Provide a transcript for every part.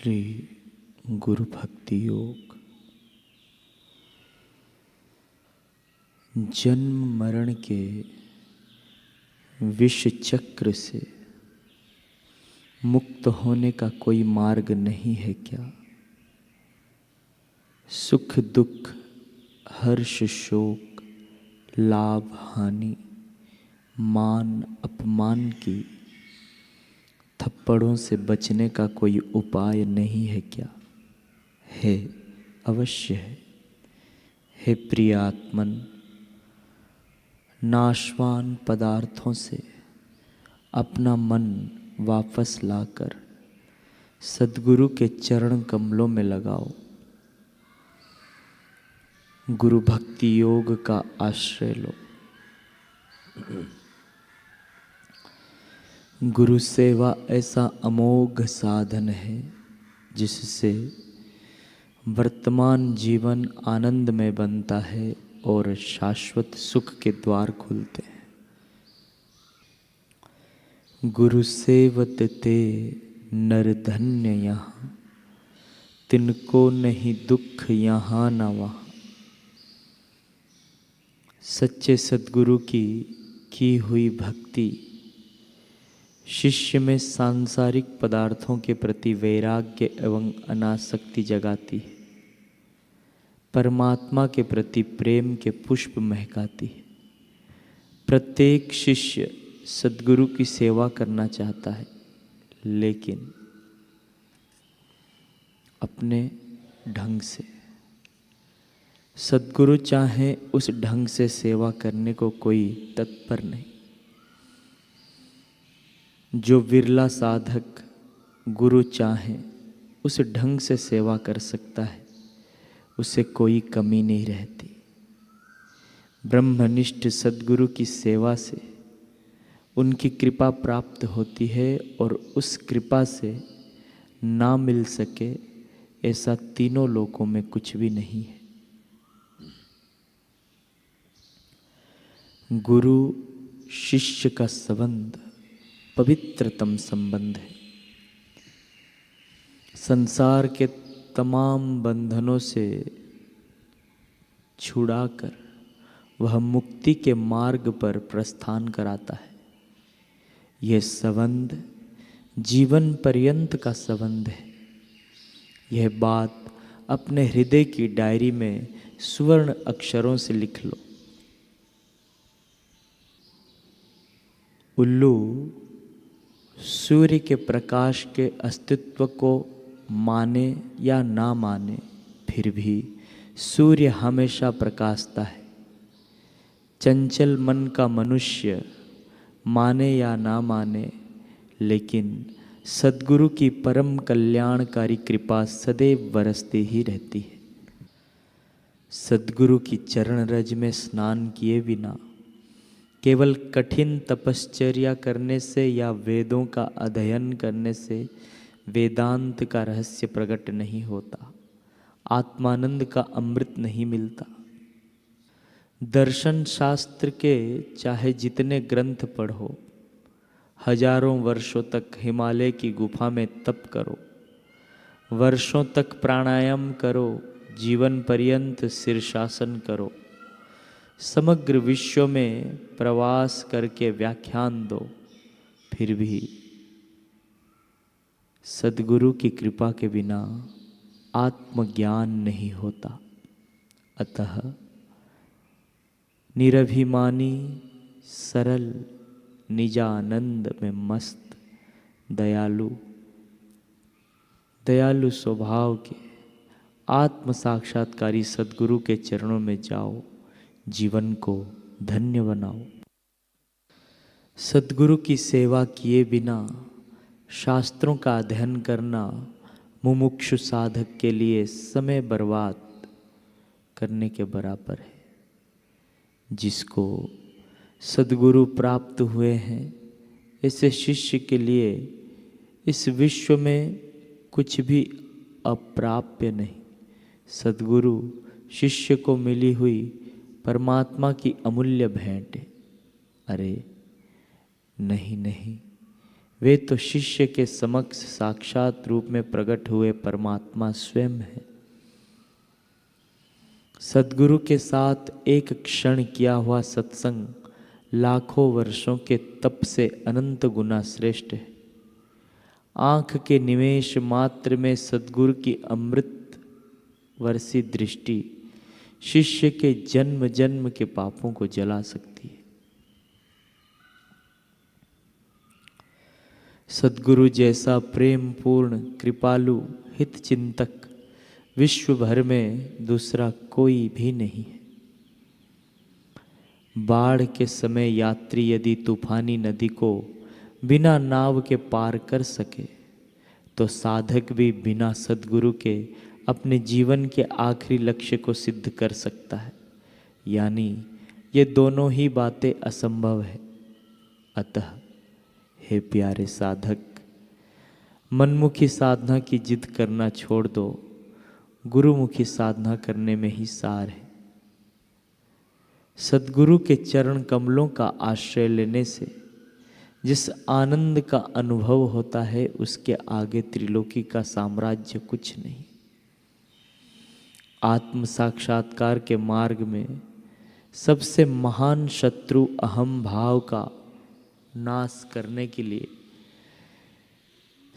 श्री गुरु भक्ति योग। जन्म मरण के विष चक्र से मुक्त होने का कोई मार्ग नहीं है क्या? सुख दुख, हर्ष शोक, लाभ हानि, मान अपमान की थप्पड़ों से बचने का कोई उपाय नहीं है क्या? है, अवश्य है। हे प्रिय आत्मन, नाशवान पदार्थों से अपना मन वापस लाकर सद्गुरु के चरण कमलों में लगाओ। गुरु भक्ति योग का आश्रय लो। गुरु सेवा ऐसा अमोघ साधन है जिससे वर्तमान जीवन आनंदमय बनता है और शाश्वत सुख के द्वार खुलते हैं। गुरु सेवत ते नर धन्य यहाँ, तिनको नहीं दुख यहाँ न वहाँ। सच्चे सद्गुरु की हुई भक्ति शिष्य में सांसारिक पदार्थों के प्रति वैराग्य एवं अनासक्ति जगाती है, परमात्मा के प्रति प्रेम के पुष्प महकाती है। प्रत्येक शिष्य सद्गुरु की सेवा करना चाहता है, लेकिन अपने ढंग से। सद्गुरु चाहे उस ढंग से सेवा करने को कोई तत्पर नहीं। जो विरला साधक गुरु चाहे उस ढंग से सेवा कर सकता है, उसे कोई कमी नहीं रहती। ब्रह्मनिष्ठ सद्गुरु की सेवा से उनकी कृपा प्राप्त होती है और उस कृपा से ना मिल सके ऐसा तीनों लोकों में कुछ भी नहीं है। गुरु शिष्य का संबंध पवित्रतम संबंध है। संसार के तमाम बंधनों से छुड़ाकर वह मुक्ति के मार्ग पर प्रस्थान कराता है। यह संबंध जीवन पर्यंत का संबंध है। यह बात अपने हृदय की डायरी में सुवर्ण अक्षरों से लिख लो। उल्लू सूर्य के प्रकाश के अस्तित्व को माने या ना माने, फिर भी सूर्य हमेशा प्रकाशता है। चंचल मन का मनुष्य माने या ना माने, लेकिन सद्गुरु की परम कल्याणकारी कृपा सदैव बरसती ही रहती है। सद्गुरु की चरण रज में स्नान किए बिना केवल कठिन तपश्चर्या करने से या वेदों का अध्ययन करने से वेदांत का रहस्य प्रकट नहीं होता, आत्मानंद का अमृत नहीं मिलता। दर्शन शास्त्र के चाहे जितने ग्रंथ पढ़ो, हजारों वर्षों तक हिमालय की गुफा में तप करो, वर्षों तक प्राणायाम करो, जीवन पर्यंत शीर्षासन करो, समग्र विश्व में प्रवास करके व्याख्यान दो, फिर भी सद्गुरु की कृपा के बिना आत्मज्ञान नहीं होता। अतः निरभिमानी सरल निजानंद में मस्त दयालु स्वभाव के आत्म साक्षात्कारी सद्गुरु के चरणों में जाओ, जीवन को धन्य बनाओ। सद्गुरु की सेवा किए बिना शास्त्रों का अध्ययन करना मुमुक्षु साधक के लिए समय बर्बाद करने के बराबर है। जिसको सद्गुरु प्राप्त हुए हैं, ऐसे शिष्य के लिए इस विश्व में कुछ भी अप्राप्य नहीं। सद्गुरु शिष्य को मिली हुई परमात्मा की अमूल्य भेंट है। अरे नहीं, वे तो शिष्य के समक्ष साक्षात रूप में प्रकट हुए परमात्मा स्वयं है। सद्गुरु के साथ एक क्षण किया हुआ सत्संग लाखों वर्षों के तप से अनंत गुना श्रेष्ठ है। आँख के निमेष मात्र में सद्गुरु की अमृत वर्षी दृष्टि शिष्य के जन्म जन्म के पापों को जला सकती है। सद्गुरु जैसा प्रेम पूर्ण कृपालु हित चिंतक विश्व भर में दूसरा कोई भी नहीं है। बाढ़ के समय यात्री यदि तूफानी नदी को बिना नाव के पार कर सके तो साधक भी बिना सद्गुरु के अपने जीवन के आखिरी लक्ष्य को सिद्ध कर सकता है। यानी ये दोनों ही बातें असंभव है। अतः हे प्यारे साधक, मनमुखी साधना की जिद करना छोड़ दो, गुरुमुखी साधना करने में ही सार है। सद्गुरु के चरण कमलों का आश्रय लेने से जिस आनंद का अनुभव होता है उसके आगे त्रिलोकी का साम्राज्य कुछ नहीं। आत्म साक्षात्कार के मार्ग में सबसे महान शत्रु अहम भाव का नाश करने के लिए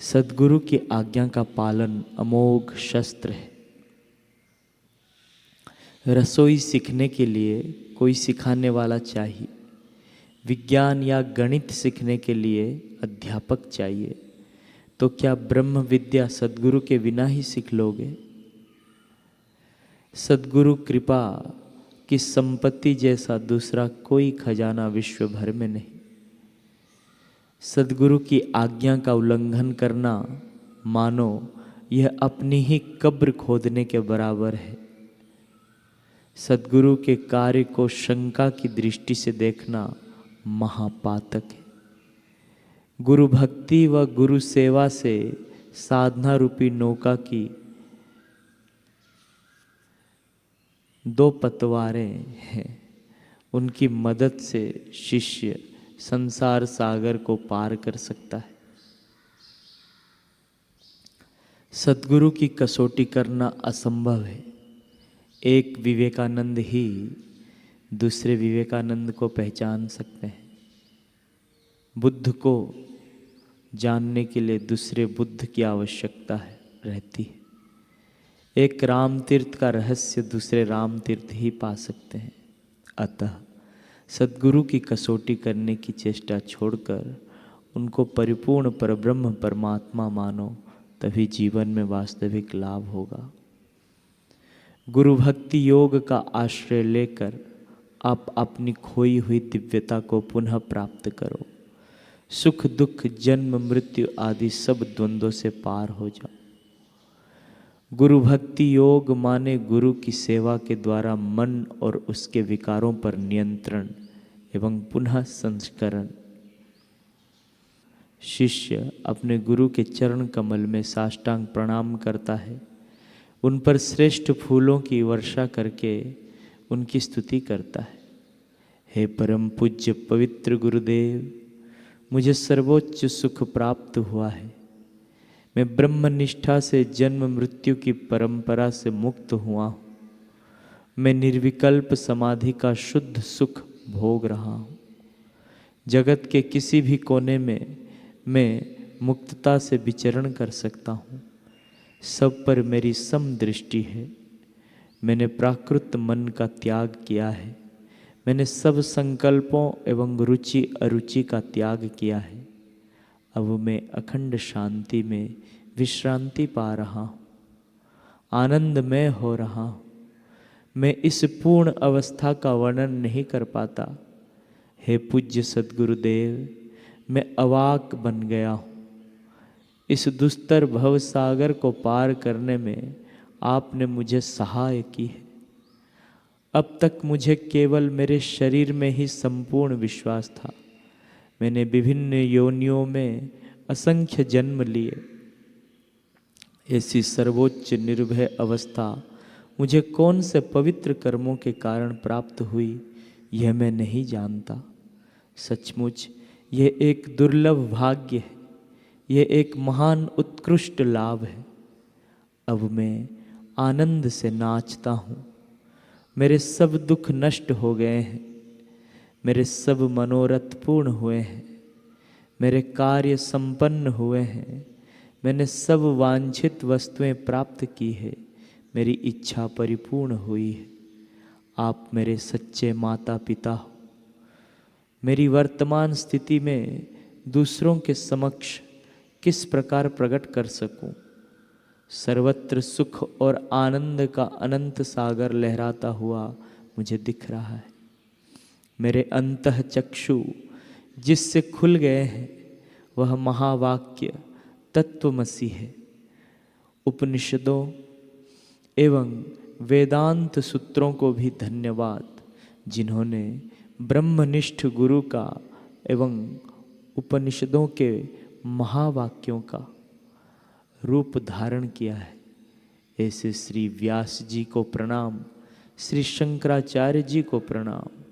सद्गुरु की आज्ञा का पालन अमोघ शस्त्र है। रसोई सीखने के लिए कोई सिखाने वाला चाहिए, विज्ञान या गणित सीखने के लिए अध्यापक चाहिए, तो क्या ब्रह्म विद्या सद्गुरु के बिना ही सीख लोगे? सद्गुरु कृपा की संपत्ति जैसा दूसरा कोई खजाना विश्व भर में नहीं। सद्गुरु की आज्ञा का उल्लंघन करना मानो यह अपनी ही कब्र खोदने के बराबर है। सद्गुरु के कार्य को शंका की दृष्टि से देखना महापातक है। गुरु भक्ति व गुरु सेवा से साधना रूपी नौका की दो पतवारें हैं। उनकी मदद से शिष्य संसार सागर को पार कर सकता है। सद्गुरु की कसौटी करना असंभव है। एक विवेकानंद ही दूसरे विवेकानंद को पहचान सकते हैं। बुद्ध को जानने के लिए दूसरे बुद्ध की आवश्यकता रहती है। एक राम तीर्थ का रहस्य दूसरे राम तीर्थ ही पा सकते हैं। अतः सद्गुरु की कसौटी करने की चेष्टा छोड़कर उनको परिपूर्ण परब्रह्म परमात्मा मानो, तभी जीवन में वास्तविक लाभ होगा। गुरु भक्ति योग का आश्रय लेकर आप अपनी खोई हुई दिव्यता को पुनः प्राप्त करो। सुख दुख जन्म मृत्यु आदि सब द्वंद्वों से पार हो जाओ। गुरु भक्ति योग माने गुरु की सेवा के द्वारा मन और उसके विकारों पर नियंत्रण एवं पुनः संस्करण। शिष्य अपने गुरु के चरण कमल में साष्टांग प्रणाम करता है, उन पर श्रेष्ठ फूलों की वर्षा करके उनकी स्तुति करता है। हे परम पूज्य पवित्र गुरुदेव, मुझे सर्वोच्च सुख प्राप्त हुआ है। मैं ब्रह्मनिष्ठा से जन्म मृत्यु की परंपरा से मुक्त हुआ हूँ। मैं निर्विकल्प समाधि का शुद्ध सुख भोग रहा हूँ। जगत के किसी भी कोने में मैं मुक्तता से विचरण कर सकता हूँ। सब पर मेरी समदृष्टि है। मैंने प्राकृत मन का त्याग किया है। मैंने सब संकल्पों एवं रुचि अरुचि का त्याग किया है। अब मैं अखंड शांति में विश्रांति पा रहा हूँ, आनंदमय हो रहा हूँ। मैं इस पूर्ण अवस्था का वर्णन नहीं कर पाता। हे पूज्य सद्गुरुदेव, मैं अवाक बन गया हूँ। इस दुस्तर भव सागर को पार करने में आपने मुझे सहाय की है। अब तक मुझे केवल मेरे शरीर में ही संपूर्ण विश्वास था। मैंने विभिन्न योनियों में असंख्य जन्म लिए। ऐसी सर्वोच्च निर्भय अवस्था मुझे कौन से पवित्र कर्मों के कारण प्राप्त हुई, यह मैं नहीं जानता। सचमुच यह एक दुर्लभ भाग्य है। ये एक महान उत्कृष्ट लाभ है। अब मैं आनंद से नाचता हूँ। मेरे सब दुख नष्ट हो गए हैं, मेरे सब मनोरथ पूर्ण हुए हैं, मेरे कार्य संपन्न हुए हैं, मैंने सब वांछित वस्तुएं प्राप्त की है, मेरी इच्छा परिपूर्ण हुई है। आप मेरे सच्चे माता पिता हो। मेरी वर्तमान स्थिति में दूसरों के समक्ष किस प्रकार प्रकट कर सकूं? सर्वत्र सुख और आनंद का अनंत सागर लहराता हुआ मुझे दिख रहा है। मेरे अंतः चक्षु जिससे खुल गए हैं वह महावाक्य तत्वमसि है। उपनिषदों एवं वेदांत सूत्रों को भी धन्यवाद, जिन्होंने ब्रह्मनिष्ठ गुरु का एवं उपनिषदों के महावाक्यों का रूप धारण किया है। ऐसे श्री व्यास जी को प्रणाम, श्री शंकराचार्य जी को प्रणाम।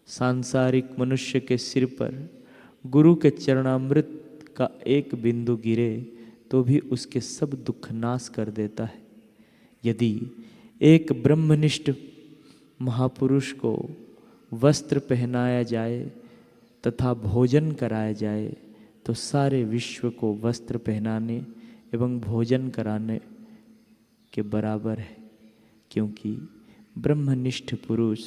सांसारिक मनुष्य के सिर पर गुरु के चरणामृत का एक बिंदु गिरे तो भी उसके सब दुख नाश कर देता है। यदि एक ब्रह्मनिष्ठ महापुरुष को वस्त्र पहनाया जाए तथा भोजन कराया जाए तो सारे विश्व को वस्त्र पहनाने एवं भोजन कराने के बराबर है, क्योंकि ब्रह्मनिष्ठ पुरुष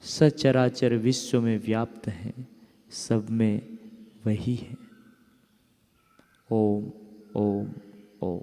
सचराचर विश्व में व्याप्त हैं, सब में वही है। ओम ओम ओम।